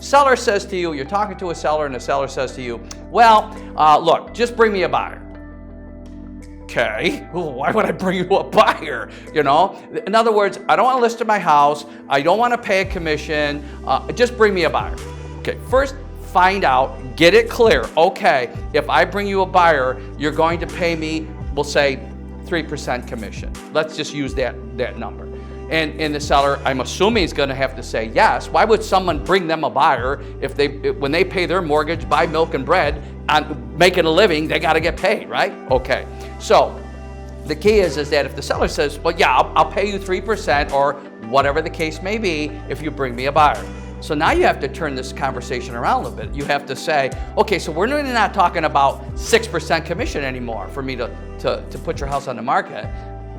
seller says to you, you're talking to a seller and the seller says to you, well, look, just bring me a buyer. Okay, well, why would I bring you a buyer? You know, in other words, I don't want to list in my house. I don't want to pay a commission. Just bring me a buyer. Okay, first find out, get it clear. Okay, if I bring you a buyer, you're going to pay me, we'll say 3% commission. Let's just use that number. And the seller, I'm assuming, is going to have to say yes. Why would someone bring them a buyer if when they pay their mortgage, buy milk and bread, on making a living, they got to get paid, right? Okay. So the key is that if the seller says, well, yeah, I'll pay you 3% or whatever the case may be if you bring me a buyer. So now you have to turn this conversation around a little bit. You have to say, okay, so we're really not talking about 6% commission anymore for me to put your house on the market.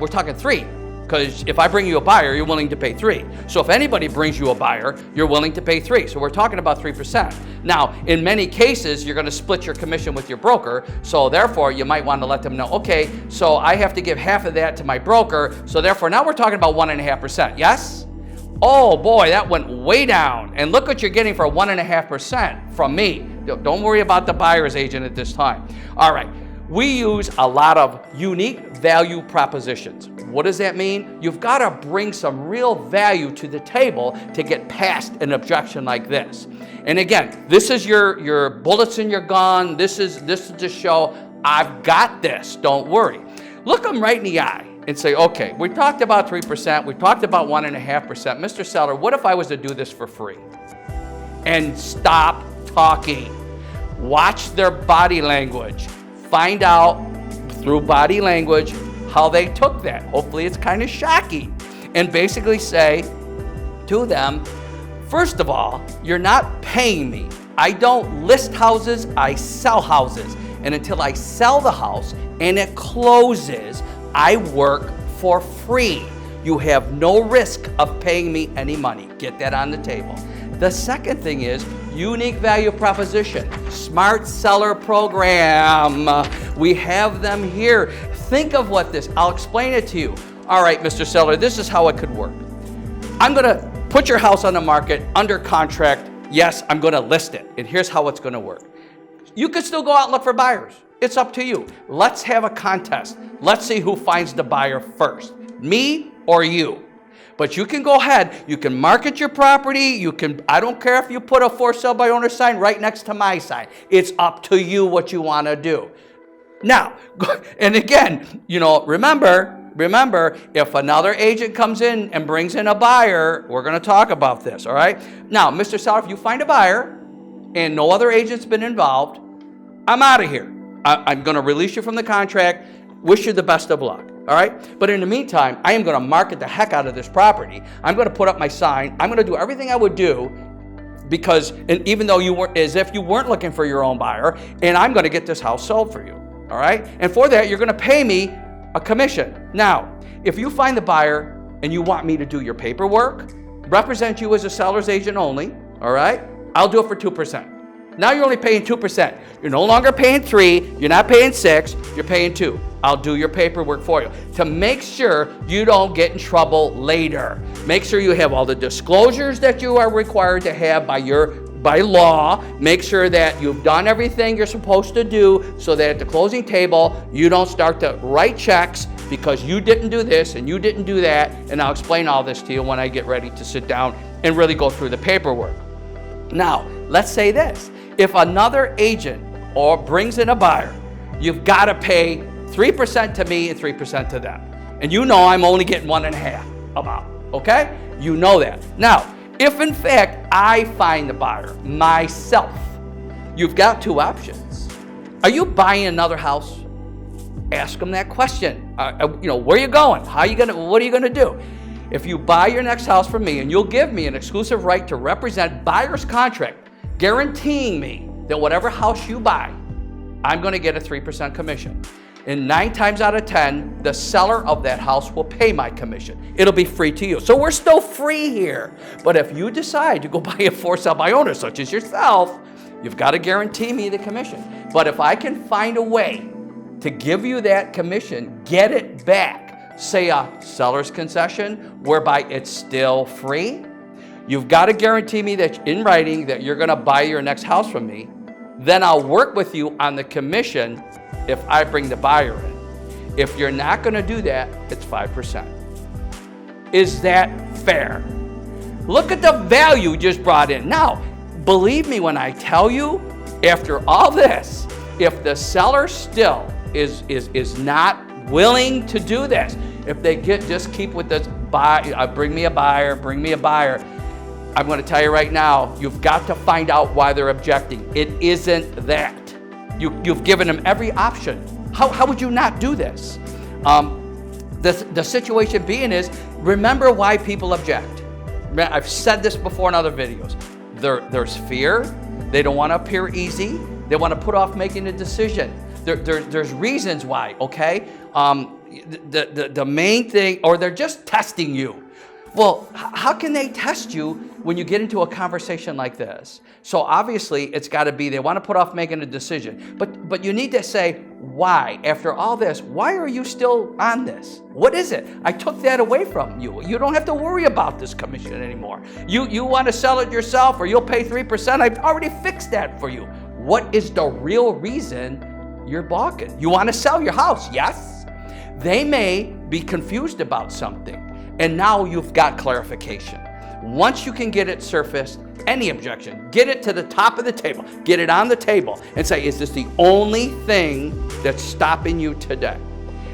We're talking 3. Because if I bring you a buyer, you're willing to pay 3. So if anybody brings you a buyer, you're willing to pay 3. So we're talking about 3%. Now, in many cases, you're going to split your commission with your broker. So therefore, you might want to let them know, okay, so I have to give half of that to my broker. So therefore, now we're talking about 1.5%. Yes? Oh boy, that went way down. And look what you're getting for 1.5% from me. Don't worry about the buyer's agent at this time. All right. We use a lot of unique value propositions. What does that mean? You've got to bring some real value to the table to get past an objection like this. And again, this is your bullets in your gun. This is to show I've got this. Don't worry. Look them right in the eye and say, okay, we talked about 3%. We talked about 1.5%. Mr. Seller, what if I was to do this for free? And stop talking. Watch their body language. Find out through body language how they took that. Hopefully it's kind of shocking. And basically say to them, first of all, you're not paying me. I don't list houses, I sell houses. And until I sell the house and it closes, I work for free. You have no risk of paying me any money. Get that on the table. The second thing is unique value proposition, smart seller program. We have them here. Think of what this, I'll explain it to you. All right, Mr. Seller, this is how it could work. I'm gonna put your house on the market under contract. Yes, I'm gonna list it. And here's how it's gonna work. You could still go out and look for buyers. It's up to you. Let's have a contest. Let's see who finds the buyer first, me or you. But you can go ahead, you can market your property, I don't care if you put a for sale by owner sign right next to my sign. It's up to you what you want to do. Now, and again, remember, if another agent comes in and brings in a buyer, we're going to talk about this, all right? Now, Mr. Seller, if you find a buyer and no other agent's been involved, I'm out of here. I'm going to release you from the contract. Wish you the best of luck. All right? But in the meantime, I am going to market the heck out of this property. I'm going to put up my sign. I'm going to do everything I would do because, and even though you weren't, as if you weren't looking for your own buyer, and I'm going to get this house sold for you. All right? And for that, you're going to pay me a commission. Now, if you find the buyer and you want me to do your paperwork, represent you as a seller's agent only, all right? I'll do it for 2%. Now you're only paying 2%. You're no longer paying 3, you're not paying 6, you're paying 2. I'll do your paperwork for you to make sure you don't get in trouble later. Make sure you have all the disclosures that you are required to have by law. Make sure that you've done everything you're supposed to do so that at the closing table, you don't start to write checks because you didn't do this and you didn't do that. And I'll explain all this to you when I get ready to sit down and really go through the paperwork. Now, let's say this. If another agent or brings in a buyer, you've got to pay 3% to me and 3% to them. And you know I'm only getting 1.5 about, okay? You know that. Now, if in fact I find the buyer myself, you've got 2 options. Are you buying another house? Ask them that question. Where are you going? What are you gonna do? If you buy your next house from me and you'll give me an exclusive right to represent buyer's contract, guaranteeing me that whatever house you buy, I'm going to get a 3% commission. And 9 times out of 10, the seller of that house will pay my commission. It'll be free to you. So we're still free here. But if you decide to go buy a for sale by owner, such as yourself, you've got to guarantee me the commission. But if I can find a way to give you that commission, get it back, say a seller's concession, whereby it's still free, You've got to guarantee me that in writing that you're going to buy your next house from me. Then I'll work with you on the commission if I bring the buyer in. If you're not going to do that, it's 5%. Is that fair? Look at the value you just brought in. Now, believe me when I tell you, after all this, if the seller still is not willing to do this, if they just keep with this bring me a buyer, bring me a buyer, I'm going to tell you right now, you've got to find out why they're objecting. It isn't that. You've given them every option. How would you not do this? The situation being is, remember why people object. I've said this before in other videos. There's fear. They don't want to appear easy. They want to put off making a decision. There's reasons why, okay? The main thing, or they're just testing you. Well, how can they test you when you get into a conversation like this? So obviously, it's got to be they want to put off making a decision. But you need to say, why? After all this, why are you still on this? What is it? I took that away from you. You don't have to worry about this commission anymore. You want to sell it yourself, or you'll pay 3%. I've already fixed that for you. What is the real reason you're balking? You want to sell your house, yes? They may be confused about something. And now you've got clarification. Once you can get it surfaced, any objection, get it to the top of the table, get it on the table and say, is this the only thing that's stopping you today?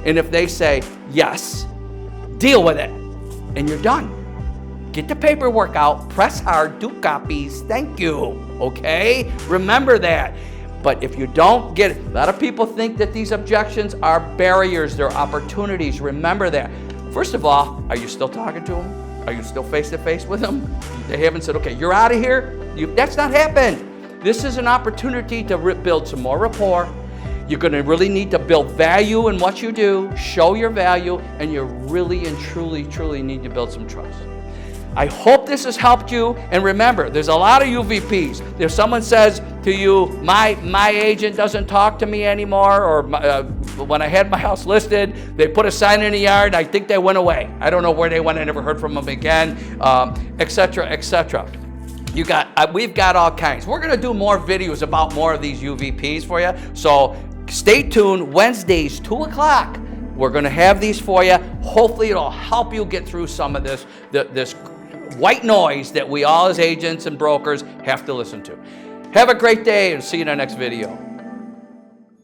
And if they say, yes, deal with it, and you're done. Get the paperwork out, press hard, do copies, thank you, okay? Remember that. But if you don't get it, a lot of people think that these objections are barriers, they're opportunities. Remember that. First of all, are you still talking to them? Are you still face-to-face with them? They haven't said, okay, you're out of here? That's not happened. This is an opportunity to build some more rapport. You're going to really need to build value in what you do, show your value, and you really and truly need to build some trust. I hope this has helped you. And remember, there's a lot of UVPs. If someone says to you, my agent doesn't talk to me anymore, or when I had my house listed, they put a sign in the yard, I think they went away. I don't know where they went, I never heard from them again, etc., etc. We've got all kinds. We're going to do more videos about more of these UVPs for you. So stay tuned. Wednesdays, 2 o'clock. We're going to have these for you. Hopefully it'll help you get through some of this white noise that we all as agents and brokers have to listen to. Have a great day and see you in our next video.